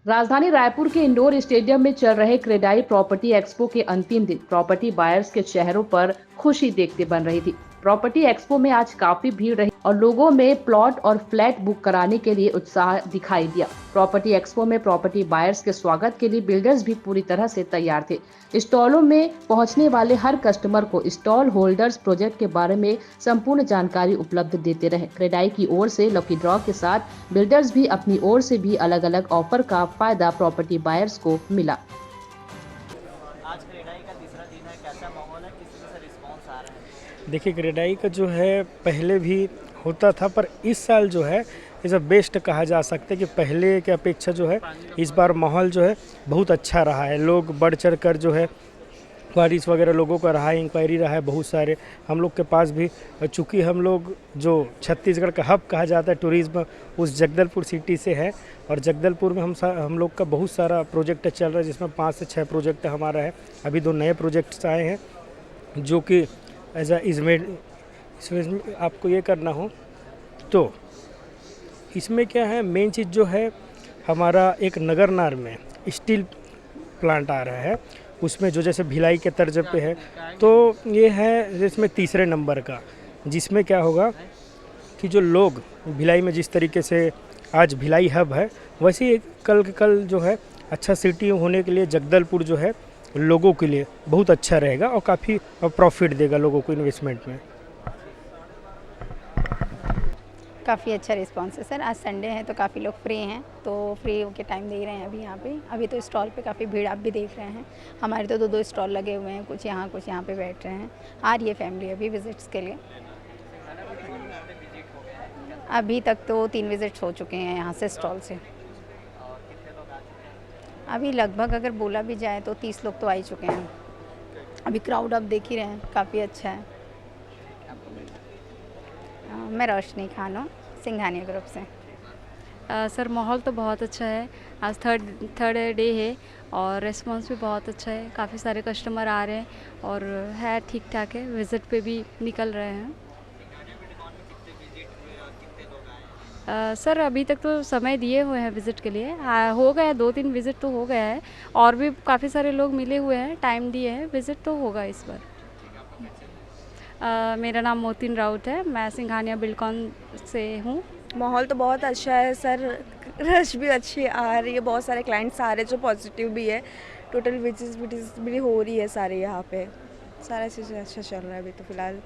राजधानी रायपुर के indoor stadium में चल रहे क्रेडाई प्रॉपर्टी एक्सपो के अंतिम दिन प्रॉपर्टी बायर्स के चेहरों पर खुशी देखते बन रही थी। प्रॉपर्टी एक्सपो में आज काफी भीड़ रही और लोगों में प्लॉट और फ्लैट बुक कराने के लिए उत्साह दिखाई दिया। प्रॉपर्टी एक्सपो में प्रॉपर्टी बायर्स के स्वागत के लिए बिल्डर्स भी पूरी तरह से तैयार थे। स्टॉलों में पहुंचने वाले हर कस्टमर को स्टॉल होल्डर्स प्रोजेक्ट के बारे में संपूर्ण जानकारी उपलब्ध देते रहे। क्रेडाई की ओर से लकी ड्रॉ के साथ बिल्डर्स भी अपनी ओर से भी अलग अलग ऑफर का फायदा प्रॉपर्टी बायर्स को मिला। आज क्रेडाई का तीसरा दिन है, कैसा माहौल है, किस तरह से रिस्पांस आ रहा है? देखिए, क्रेडाई का जो है पहले भी होता था, पर इस साल जो है इस बेस्ट कहा जा सकता है कि पहले की अपेक्षा जो है इस बार माहौल जो है बहुत अच्छा रहा है। लोग बढ़ चढ़ कर जो है क्वारीज वगैरह लोगों का रहा है, इंक्वायरी रहा है बहुत सारे। हम लोग के पास भी, चूँकि हम लोग जो छत्तीसगढ़ का हब कहा जाता है टूरिज़्म, उस जगदलपुर सिटी से है और जगदलपुर में हम लोग का बहुत सारा प्रोजेक्ट चल रहा है, जिसमें 5 से 6 प्रोजेक्ट हमारा है। अभी 2 नए प्रोजेक्ट्स आए हैं जो कि एज अ इसमें आपको ये करना हो तो इसमें क्या है, मेन चीज़ जो है हमारा एक नगरनार में स्टील प्लांट आ रहा है, उसमें जो जैसे भिलाई के तर्ज पे है, तो ये है इसमें तीसरे नंबर का, जिसमें क्या होगा कि जो लोग भिलाई में जिस तरीके से आज भिलाई हब है, वैसे ही कल जो है अच्छा सिटी होने के लिए जगदलपुर जो है लोगों के लिए बहुत अच्छा रहेगा और काफ़ी प्रॉफिट देगा लोगों को इन्वेस्टमेंट में। काफ़ी अच्छा रिस्पांस है सर। आज संडे है तो काफ़ी लोग फ्री हैं, तो फ्री होकर टाइम दे रहे हैं अभी यहाँ पे। अभी तो स्टॉल पे काफ़ी भीड़ आप भी देख रहे हैं। हमारे तो 2-2 स्टॉल लगे हुए हैं, कुछ यहाँ पे बैठ रहे हैं। आ रही है फैमिली अभी विजिट्स के लिए। अभी तक तो 3 विजिट्स हो चुके हैं यहाँ से स्टॉल से। अभी लगभग अगर बोला भी जाए तो 30 लोग तो आ ही चुके हैं। अभी क्राउड आप देख ही रहे हैं, काफ़ी अच्छा है। मैं रोशनी खान हूँ, सिंघानिया ग्रुप से। सर माहौल तो बहुत अच्छा है। आज थर्ड डे है और रिस्पांस भी बहुत अच्छा है। काफ़ी सारे कस्टमर आ रहे हैं और है ठीक ठाक है, विज़िट पे भी निकल रहे हैं। सर अभी तक तो समय दिए हुए हैं विज़िट के लिए। हो गया 2-3 विज़िट तो हो गया है और भी काफ़ी सारे लोग मिले हुए हैं, टाइम दिए हैं, विज़िट तो होगा इस बार। मेरा नाम मोतिन राउत है, मैं सिंघानिया बिल्डकॉन से हूँ। माहौल तो बहुत अच्छा है सर, रश भी अच्छी आ रही है, बहुत सारे क्लाइंट्स आ रहे हैं जो पॉजिटिव भी है। टोटल विजिट्स भी हो रही है सारे यहाँ पे, सारा चीज़ अच्छा चल रहा है अभी तो फ़िलहाल।